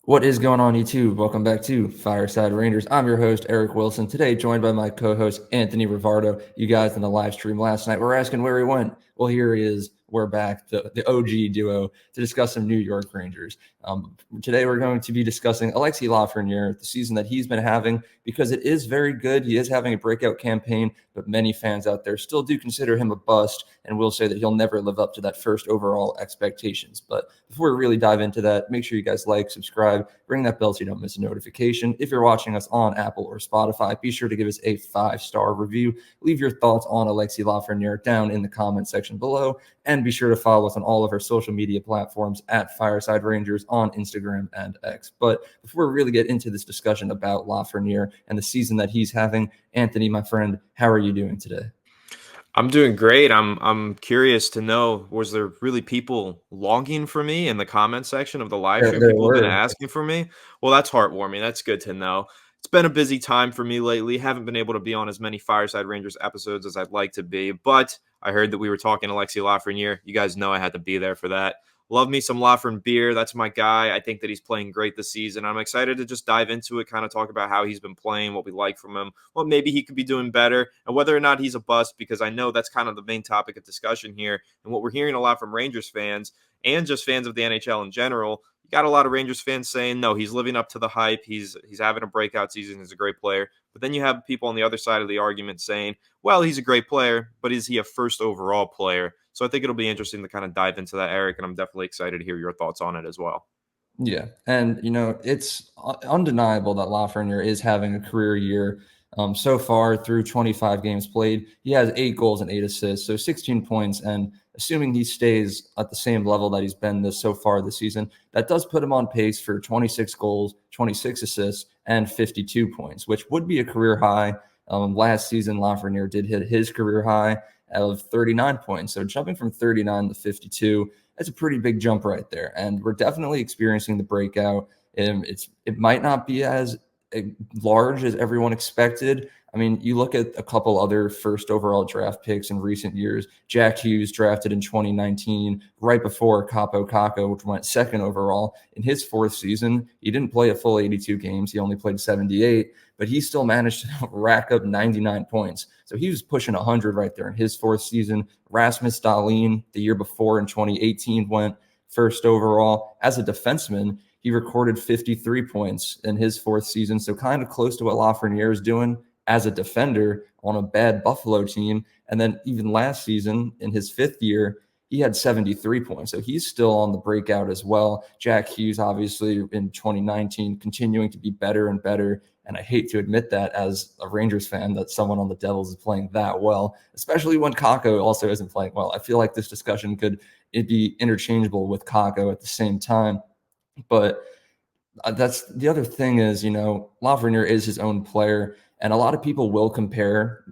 What is going on, YouTube? Welcome back to Fireside Rangers. I'm your host, Eric Wilson. Today, joined by my co host, Anthony Rivardo. You guys in the live stream last night were asking where he went. Well, here he is. We're back, the OG duo, to discuss some New York Rangers. Today, we're going to be discussing Alexis Lafreniere, the season that he's been having, because it is very good. He is having a breakout campaign, but many fans out there still do consider him a bust and will say that he'll never live up to that first overall expectations. But before we really dive into that, make sure you guys like, subscribe, ring that bell so you don't miss a notification. If you're watching us on Apple or Spotify, be sure to give us a 5-star review. Leave your thoughts on Alexis Lafreniere down in the comment section below, and be sure to follow us on all of our social media platforms at Fireside Rangers on Instagram and X. But before we really get into this discussion about Lafreniere and the season that he's having, Anthony, my friend, how are you doing today? I'm doing great. I'm curious to know, was there really people longing for me in the comment section of the live stream? There People have been were. asking for me. Well, that's heartwarming. That's good to know. It's been a busy time for me lately. Haven't been able to be on as many Fireside Rangers episodes as I'd like to be, but I heard that we were talking Alexis Lafreniere. You guys know I had to be there for that. Love me some Lafren beer. That's my guy. I think that he's playing great this season. I'm excited to just dive into it, kind of talk about how he's been playing, what we like from him, what maybe he could be doing better, and whether or not he's a bust, because I know that's kind of the main topic of discussion here. And what we're hearing a lot from Rangers fans and just fans of the NHL in general, you got a lot of Rangers fans saying, no, he's living up to the hype. He's having a breakout season. He's a great player. But then you have people on the other side of the argument saying, well, he's a great player, but is he a first overall player? So I think it'll be interesting to kind of dive into that, Eric, and I'm definitely excited to hear your thoughts on it as well. Yeah, and it's undeniable that Lafreniere is having a career year. So far through 25 games played, he has 8 goals and 8 assists, so 16 points. And assuming he stays at the same level that he's been so far this season, that does put him on pace for 26 goals, 26 assists, and 52 points, which would be a career high. Last season, Lafreniere did hit his career high of 39 points. So jumping from 39 to 52, that's a pretty big jump right there. And we're definitely experiencing the breakout. It might not be as large as everyone expected. I mean, you look at a couple other first overall draft picks in recent years. Jack Hughes drafted in 2019, right before Capo Caco, which went second overall. In his fourth season, he didn't play a full 82 games. He only played 78, but he still managed to rack up 99 points. So he was pushing 100 right there in his fourth season. Rasmus Dahlin, the year before in 2018, went first overall. As a defenseman, he recorded 53 points in his fourth season, so kind of close to what Lafreniere is doing as a defender on a bad Buffalo team. And then even last season, in his fifth year, he had 73 points. So he's still on the breakout as well. Jack Hughes, obviously, in 2019, continuing to be better and better. And I hate to admit that as a Rangers fan, that someone on the Devils is playing that well, especially when Kakko also isn't playing well. I feel like this discussion could be interchangeable with Kakko at the same time. But that's the other thing is, Lafreniere is his own player, and a lot of people will compare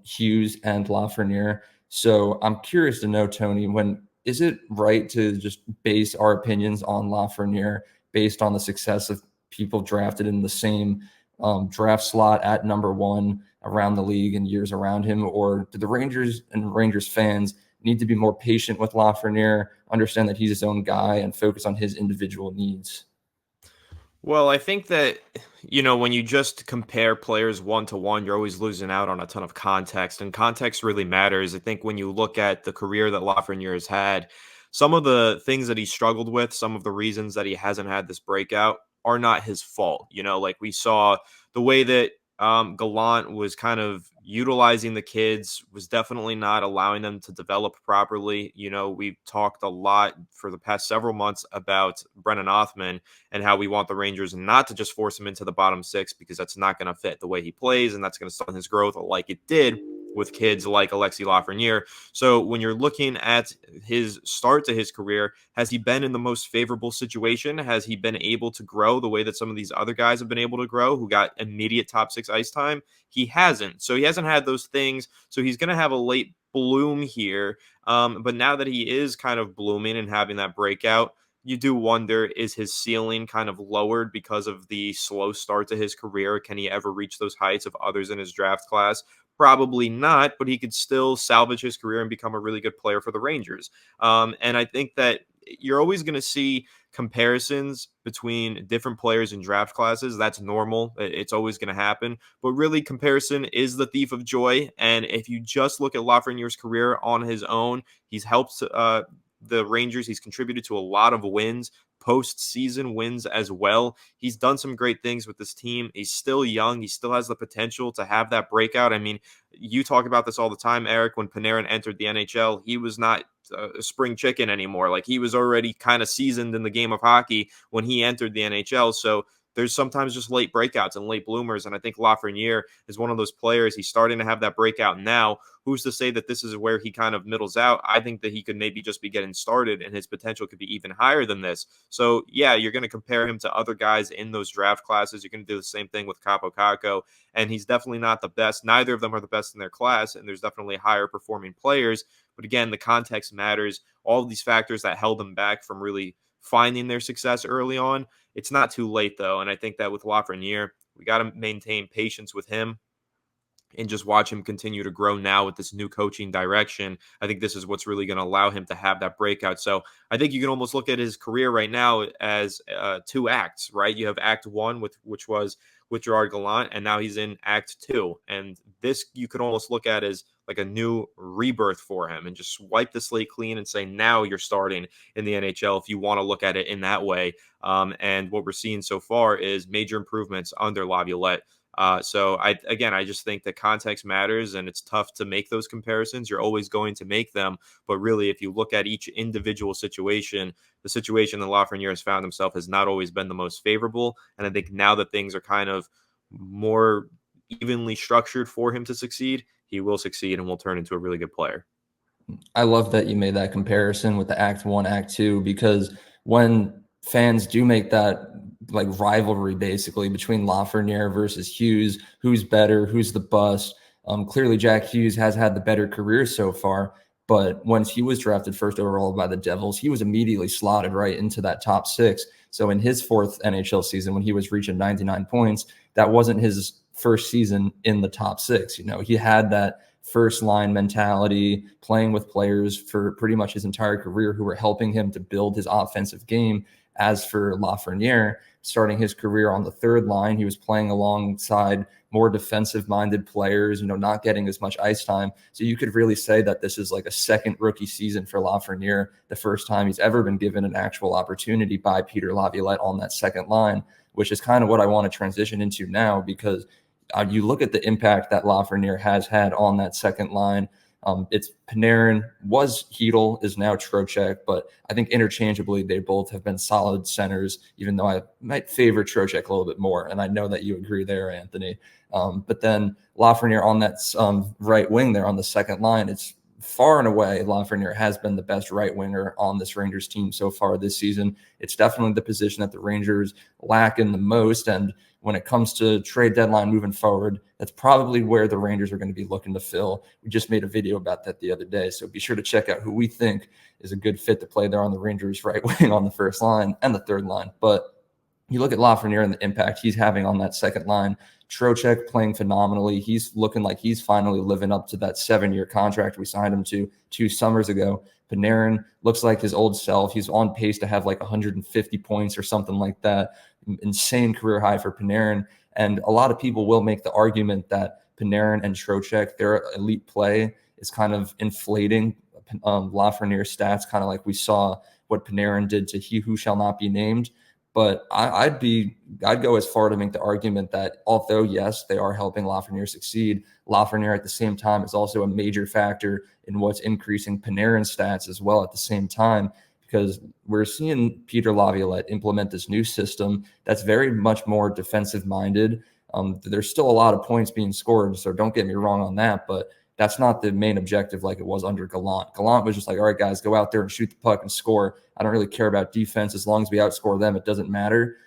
Hughes and Lafreniere. So I'm curious to know, Tony, when is it right to just base our opinions on Lafreniere based on the success of people drafted in the same draft slot at number one around the league and years around him, or do the Rangers and Rangers fans need to be more patient with Lafreniere, understand that he's his own guy, and focus on his individual needs? Well, I think that, when you just compare players one to one, you're always losing out on a ton of context, and context really matters. I think when you look at the career that Lafreniere has had, some of the things that he struggled with, some of the reasons that he hasn't had this breakout are not his fault. Like we saw the way that Gallant was kind of utilizing the kids was definitely not allowing them to develop properly. We've talked a lot for the past several months about Brennan Othman and how we want the Rangers not to just force him into the bottom six, because that's not going to fit the way he plays, and that's going to stunt his growth like it did with kids like Alexis Lafreniere. So when you're looking at his start to his career, has he been in the most favorable situation? Has he been able to grow the way that some of these other guys have been able to grow who got immediate top six ice time? He hasn't. So he hasn't had those things. So he's going to have a late bloom here. But now that he is kind of blooming and having that breakout, you do wonder, is his ceiling kind of lowered because of the slow start to his career? Can he ever reach those heights of others in his draft class? Probably not, but he could still salvage his career and become a really good player for the Rangers. And I think that you're always going to see comparisons between different players in draft classes. That's normal. It's always going to happen. But really, comparison is the thief of joy. And if you just look at Lafreniere's career on his own, he's helped the Rangers. He's contributed to a lot of wins, postseason wins as well. He's done some great things with this team. He's still young. He still has the potential to have that breakout. I mean, you talk about this all the time, Eric. When Panarin entered the NHL, he was not a spring chicken anymore. Like, he was already kind of seasoned in the game of hockey when he entered the NHL. So there's sometimes just late breakouts and late bloomers. And I think Lafreniere is one of those players. He's starting to have that breakout now. Who's to say that this is where he kind of middles out? I think that he could maybe just be getting started and his potential could be even higher than this. So yeah, you're going to compare him to other guys in those draft classes. You're going to do the same thing with Capo Caco, and he's definitely not the best. Neither of them are the best in their class, and there's definitely higher performing players. But again, the context matters. All of these factors that held them back from really finding their success early on. It's not too late, though. And I think that with Lafreniere, we got to maintain patience with him and just watch him continue to grow now with this new coaching direction. I think this is what's really going to allow him to have that breakout. So I think you can almost look at his career right now as two acts, right? You have act one, which was with Gerard Gallant, and now he's in act two. And this you could almost look at as like a new rebirth for him and just wipe the slate clean and say, now you're starting in the NHL if you want to look at it in that way. And what we're seeing so far is major improvements under Laviolette. So I just think that context matters, and it's tough to make those comparisons. You're always going to make them, but really, if you look at each individual situation, the situation that Lafreniere has found himself has not always been the most favorable. And I think now that things are kind of more evenly structured for him to succeed, he will succeed and will turn into a really good player. I love that you made that comparison with the Act 1, Act 2, because when fans do make that like rivalry basically between Lafreniere versus Hughes, who's better, who's the bust. Clearly, Jack Hughes has had the better career so far, but once he was drafted first overall by the Devils, he was immediately slotted right into that top six. So in his fourth NHL season, when he was reaching 99 points, that wasn't his first season in the top six. You know, he had that first line mentality, playing with players for pretty much his entire career who were helping him to build his offensive game. As for Lafreniere, starting his career on the third line, he was playing alongside more defensive-minded players, not getting as much ice time. So you could really say that this is like a second rookie season for Lafreniere, the first time he's ever been given an actual opportunity by Peter Laviolette on that second line, which is kind of what I want to transition into now, because you look at the impact that Lafreniere has had on that second line. It's Panarin, was Hedl, is now Trocheck, but I think interchangeably they both have been solid centers, even though I might favor Trocheck a little bit more. And I know that you agree there, Anthony. But then Lafreniere on that right wing there on the second line, it's far and away Lafreniere has been the best right winger on this Rangers team so far this season. It's definitely the position that the Rangers lack in the most. And when it comes to trade deadline moving forward, that's probably where the Rangers are going to be looking to fill. We just made a video about that the other day, so be sure to check out who we think is a good fit to play there on the Rangers right wing on the first line and the third line. But you look at Lafreniere and the impact he's having on that second line. Trocheck playing phenomenally. He's looking like he's finally living up to that 7-year contract we signed him to 2 summers ago. Panarin looks like his old self. He's on pace to have like 150 points or something like that. Insane career high for Panarin. And a lot of people will make the argument that Panarin and Trocheck, their elite play is kind of inflating Lafreniere's stats, kind of like we saw what Panarin did to He Who Shall Not Be Named. But I'd go as far to make the argument that although, yes, they are helping Lafreniere succeed, Lafreniere at the same time is also a major factor in what's increasing Panarin's stats as well at the same time, because we're seeing Peter Laviolette implement this new system that's very much more defensive-minded. There's still a lot of points being scored, so don't get me wrong on that, but that's not the main objective like it was under Gallant. Gallant was just like, all right, guys, go out there and shoot the puck and score. I don't really care about defense. As long as we outscore them, it doesn't matter.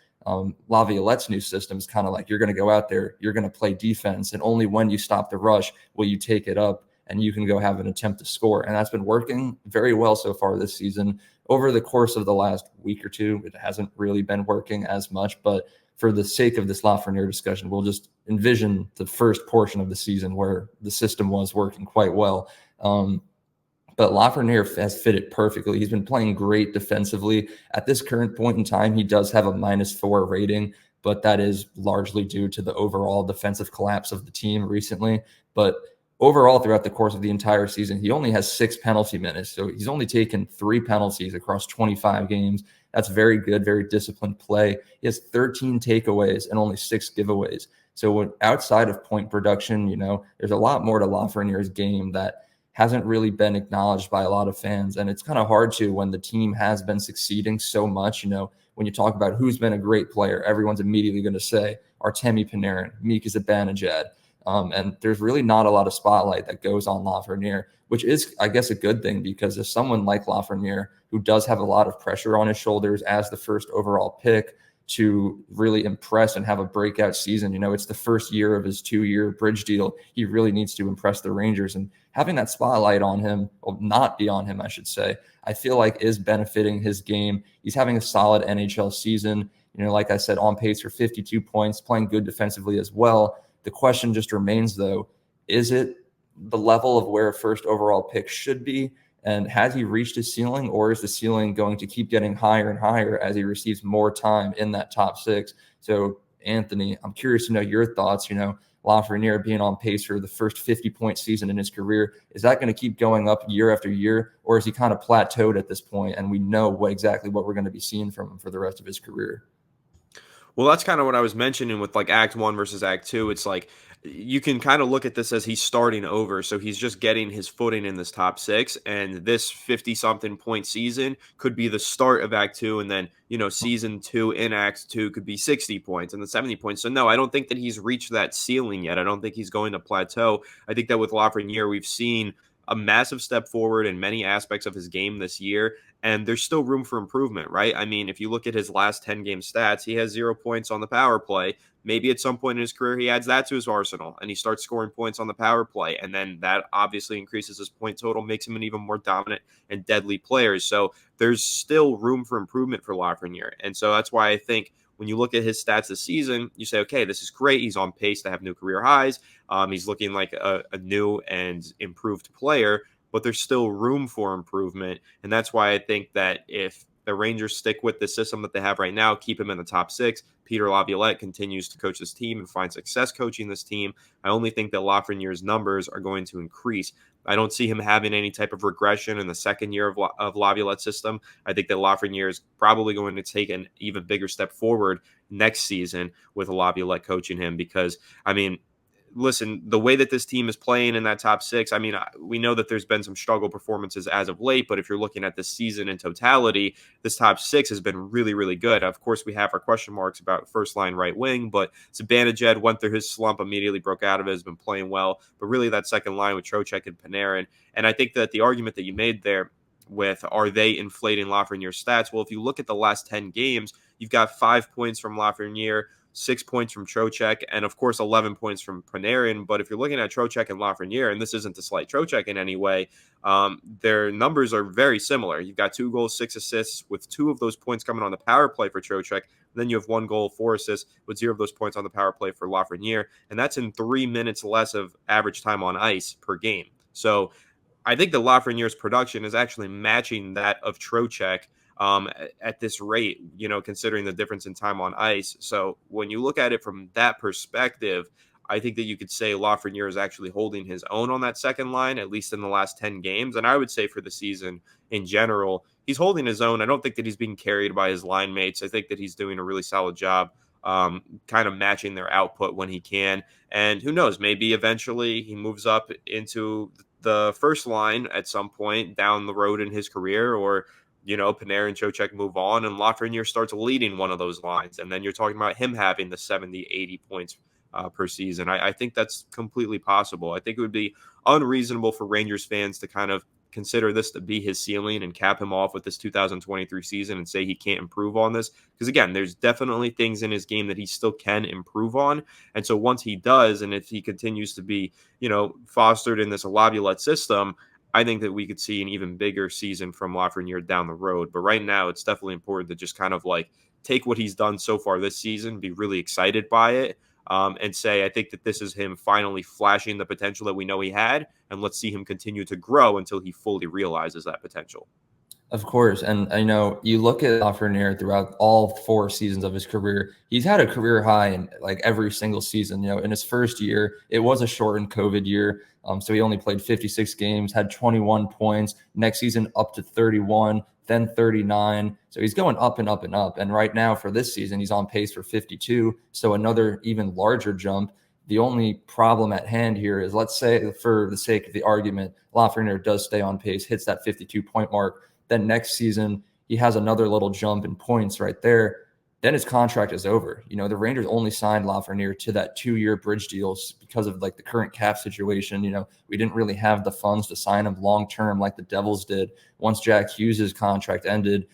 Laviolette's new system is kind of like, you're going to go out there, you're going to play defense, and only when you stop the rush will you take it up and you can go have an attempt to score. And that's been working very well so far this season. Over the course of the last week or two, it hasn't really been working as much, but for the sake of this Lafreniere discussion, we'll just envision the first portion of the season where the system was working quite well. But but Lafreniere has fit it perfectly. He's been playing great defensively. At this current point in time, he does have a -4 rating, but that is largely due to the overall defensive collapse of the team recently. But overall, throughout the course of the entire season, he only has 6 penalty minutes. So he's only taken 3 penalties across 25 games. That's very good, very disciplined play. He has 13 takeaways and only 6 giveaways. So outside of point production, there's a lot more to Lafreniere's game that hasn't really been acknowledged by a lot of fans. And it's kind of hard to when the team has been succeeding so much. When you talk about who's been a great player, everyone's immediately going to say Artemi Panarin, Mika Zibanejad. And there's really not a lot of spotlight that goes on Lafreniere, which is, I guess, a good thing, because if someone like Lafreniere, who does have a lot of pressure on his shoulders as the first overall pick, to really impress and have a breakout season. It's the first year of his 2-year bridge deal. He really needs to impress the Rangers, and having that spotlight on him, or not be on him, I should say, I feel like is benefiting his game. He's having a solid NHL season. Like I said, on pace for 52 points, playing good defensively as well. The question just remains, though, is it the level of where a first overall pick should be? And has he reached his ceiling, or is the ceiling going to keep getting higher and higher as he receives more time in that top 6? So, Anthony, I'm curious to know your thoughts. Lafreniere being on pace for the first 50-point season in his career, is that going to keep going up year after year, or is he kind of plateaued at this point and we know exactly what we're going to be seeing from him for the rest of his career? Well, that's kind of what I was mentioning with like Act 1 versus Act 2. It's like you can kind of look at this as he's starting over. So he's just getting his footing in this top 6. And this 50 something point season could be the start of Act 2. And then, season 2 in Act 2 could be 60 points and the 70 points. So, no, I don't think that he's reached that ceiling yet. I don't think he's going to plateau. I think that with Lafreniere, we've seen a massive step forward in many aspects of his game this year. And there's still room for improvement, right? I mean, if you look at his last 10 game stats, he has 0 points on the power play. Maybe at some point in his career, he adds that to his arsenal and he starts scoring points on the power play. And then that obviously increases his point total, makes him an even more dominant and deadly player. So there's still room for improvement for Lafreniere. And so that's why I think when you look at his stats this season, you say, okay, this is great. He's on pace to have new career highs. He's looking like a new and improved player, but there's still room for improvement. And that's why I think that if the Rangers stick with the system that they have right now, keep him in the top 6, Peter Laviolette continues to coach this team and find success coaching this team, I only think that Lafreniere's numbers are going to increase. I don't see him having any type of regression in the second year of Laviolette's system. I think that Lafreniere is probably going to take an even bigger step forward next season with Laviolette coaching him, because, I mean, listen, the way that this team is playing in that top 6, I mean, we know that there's been some struggle performances as of late, but if you're looking at this season in totality, this top 6 has been really, really good. Of course, we have our question marks about first line right wing, but Zibanejad went through his slump, immediately broke out of it, has been playing well, but really that second line with Trocheck and Panarin. And I think that the argument that you made there with, are they inflating Lafreniere's stats? Well, if you look at the last 10 games, you've got 5 points from Lafreniere, 6 points from Trocheck, and of course 11 points from Panarin. But if you're looking at Trocheck and Lafreniere, and this isn't to slight Trocheck in any way, their numbers are very similar. You've got 2 goals, 6 assists, with 2 of those points coming on the power play for Trocheck. Then you have 1 goal, 4 assists, with 0 of those points on the power play for Lafreniere, and that's in 3 minutes less of average time on ice per game. So I think that Lafreniere's production is actually matching that of Trocheck at this rate, considering the difference in time on ice. So when you look at it from that perspective, I think that you could say Lafreniere is actually holding his own on that second line, at least in the last 10 games. And I would say for the season in general, he's holding his own. I don't think that he's being carried by his line mates. I think that he's doing a really solid job kind of matching their output when he can. And who knows, maybe eventually he moves up into the first line at some point down the road in his career, or Panarin and Trocheck move on and Lafreniere starts leading one of those lines. And then you're talking about him having the 70, 80 points per season. I think that's completely possible. I think it would be unreasonable for Rangers fans to kind of consider this to be his ceiling and cap him off with this 2023 season and say he can't improve on this. Because again, there's definitely things in his game that he still can improve on. And so once he does, and if he continues to be, fostered in this Laviolette system, I think that we could see an even bigger season from Lafreniere down the road. But right now, it's definitely important to just kind of like take what he's done so far this season, be really excited by it, and say, I think that this is him finally flashing the potential that we know he had, and let's see him continue to grow until he fully realizes that potential. Of course, and I know you look at Lafreniere throughout all 4 seasons of his career. He's had a career high in like every single season. In his first year, it was a shortened COVID year, so he only played 56 games, had 21 points. Next season, up to 31, then 39. So he's going up and up and up. And right now, for this season, he's on pace for 52. So another even larger jump. The only problem at hand here is, let's say, for the sake of the argument, Lafreniere does stay on pace, hits that 52-point mark. Then next season, he has another little jump in points right there. Then his contract is over. The Rangers only signed Lafreniere to that 2-year bridge deals because of like the current cap situation. We didn't really have the funds to sign him long term like the Devils did. Once Jack Hughes' contract ended,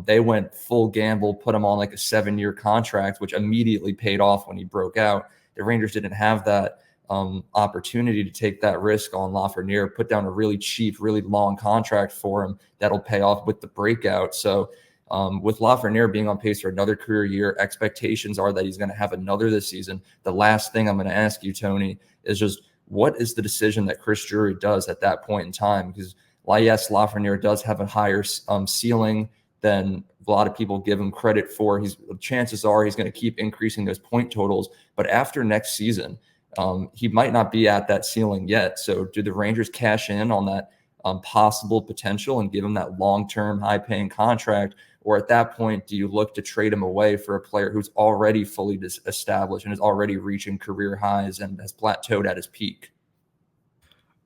they went full gamble, put him on like a 7-year contract, which immediately paid off when he broke out. The Rangers didn't have that opportunity to take that risk on Lafreniere, put down a really cheap, really long contract for him that'll pay off with the breakout. So with Lafreniere being on pace for another career year, expectations are that he's going to have another this season. The last thing I'm going to ask you, Tony, is just what is the decision that Chris Drury does at that point in time? Because yes, Lafreniere does have a higher ceiling than a lot of people give him credit for. Chances are he's going to keep increasing those point totals, but after next season, he might not be at that ceiling yet. So do the Rangers cash in on that possible potential and give him that long-term high-paying contract? Or at that point, do you look to trade him away for a player who's already fully established and is already reaching career highs and has plateaued at his peak?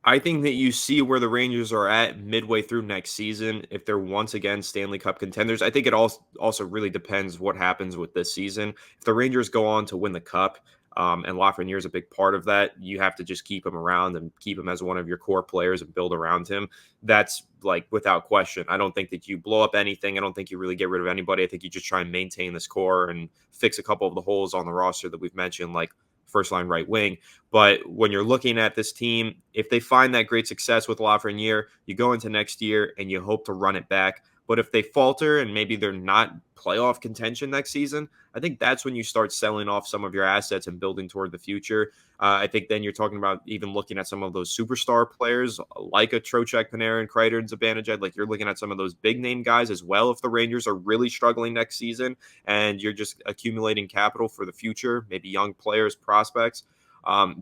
I think that you see where the Rangers are at midway through next season. If they're once again Stanley Cup contenders, I think it also really depends what happens with this season. If the Rangers go on to win the Cup, and Lafreniere is a big part of that, you have to just keep him around and keep him as one of your core players and build around him. That's like without question. I don't think that you blow up anything. I don't think you really get rid of anybody. I think you just try and maintain this core and fix a couple of the holes on the roster that we've mentioned, like first line right wing. But when you're looking at this team, if they find that great success with Lafreniere, you go into next year and you hope to run it back. But if they falter and maybe they're not playoff contention next season, I think that's when you start selling off some of your assets and building toward the future. I think then you're talking about even looking at some of those superstar players like a Trocheck, Panarin, Kreider, and Zibanejad. Like you're looking at some of those big name guys as well. If the Rangers are really struggling next season and you're just accumulating capital for the future, maybe young players, prospects,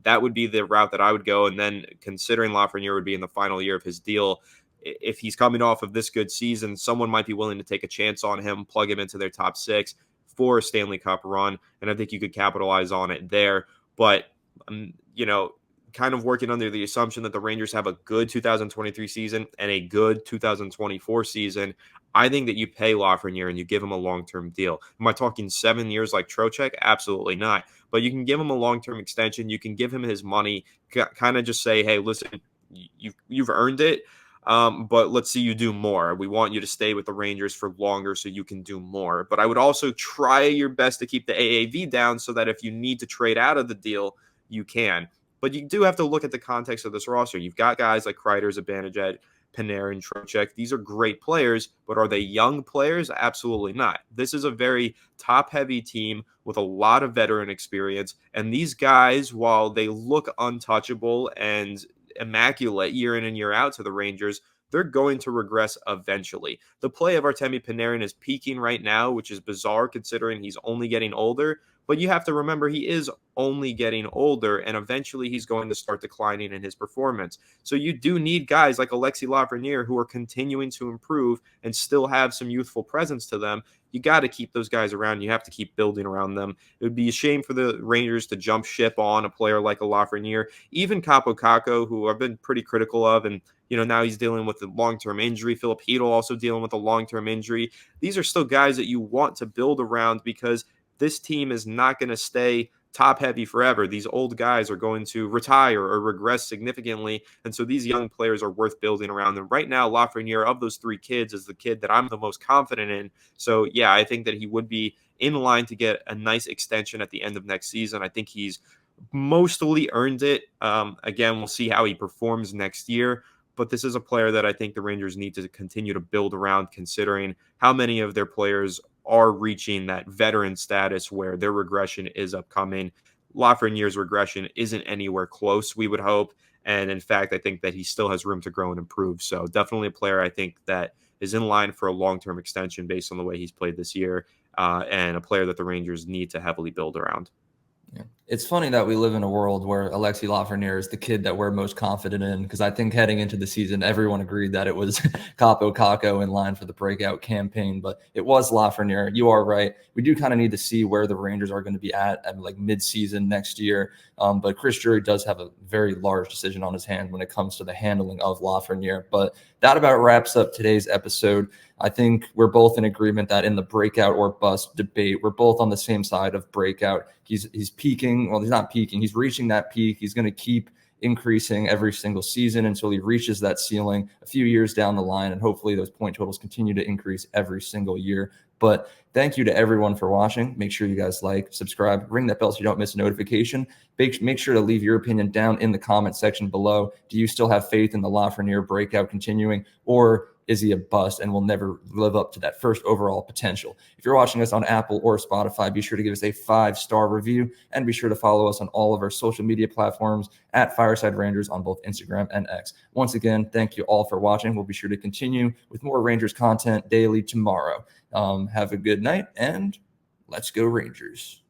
that would be the route that I would go. And then considering Lafreniere would be in the final year of his deal, if he's coming off of this good season, someone might be willing to take a chance on him, plug him into their top six for a Stanley Cup run. And I think you could capitalize on it there. But, kind of working under the assumption that the Rangers have a good 2023 season and a good 2024 season, I think that you pay Lafreniere and you give him a long-term deal. Am I talking 7 years like Trocheck? Absolutely not. But you can give him a long-term extension. You can give him his money, kind of just say, hey, listen, you've earned it. But let's see you do more. We want you to stay with the Rangers for longer so you can do more. But I would also try your best to keep the AAV down so that if you need to trade out of the deal, you can. But you do have to look at the context of this roster. You've got guys like Kreider, Zibanejad, Panarin, Trocheck. These are great players, but are they young players? Absolutely not. This is a very top-heavy team with a lot of veteran experience. And these guys, while they look untouchable and immaculate year in and year out to the Rangers, they're going to regress eventually. The play of Artemi Panarin is peaking right now, which is bizarre considering he's only getting older. But you have to remember he is only getting older, and eventually he's going to start declining in his performance. So you do need guys like Alexis Lafreniere who are continuing to improve and still have some youthful presence to them. You got to keep those guys around. You have to keep building around them. It would be a shame for the Rangers to jump ship on a player like a Lafreniere, even Capo Caco, who I've been pretty critical of, and now he's dealing with a long-term injury. Philip Hedl also dealing with a long-term injury. These are still guys that you want to build around because this team is not going to stay top heavy forever. These old guys are going to retire or regress significantly. And so these young players are worth building around. And right now, Lafreniere, of those three kids, is the kid that I'm the most confident in. So yeah, I think that he would be in line to get a nice extension at the end of next season. I think he's mostly earned it. Again, we'll see how he performs next year. But this is a player that I think the Rangers need to continue to build around, considering how many of their players are reaching that veteran status where their regression is upcoming. Lafreniere's regression isn't anywhere close, we would hope. And in fact, I think that he still has room to grow and improve. So definitely a player I think that is in line for a long-term extension based on the way he's played this year, and a player that the Rangers need to heavily build around. Yeah. It's funny that we live in a world where Alexis Lafreniere is the kid that we're most confident in, because I think heading into the season, everyone agreed that it was Capo Caco in line for the breakout campaign, but it was Lafreniere. You are right. We do kind of need to see where the Rangers are going to be at like mid-season next year. But Chris Drury does have a very large decision on his hand when it comes to the handling of Lafreniere. But that about wraps up today's episode. I think we're both in agreement that in the breakout or bust debate, we're both on the same side of breakout. He's peaking. Well, he's not peaking. He's reaching that peak. He's going to keep increasing every single season until he reaches that ceiling a few years down the line. And hopefully those point totals continue to increase every single year. But thank you to everyone for watching. Make sure you guys like, subscribe, ring that bell so you don't miss a notification. Make sure to leave your opinion down in the comment section below. Do you still have faith in the Lafreniere breakout continuing, or is he a bust and will never live up to that first overall potential? If you're watching us on Apple or Spotify, be sure to give us a 5-star review, and be sure to follow us on all of our social media platforms at Fireside Rangers on both Instagram and X. Once again, thank you all for watching. We'll be sure to continue with more Rangers content daily tomorrow. Have a good night, and let's go Rangers.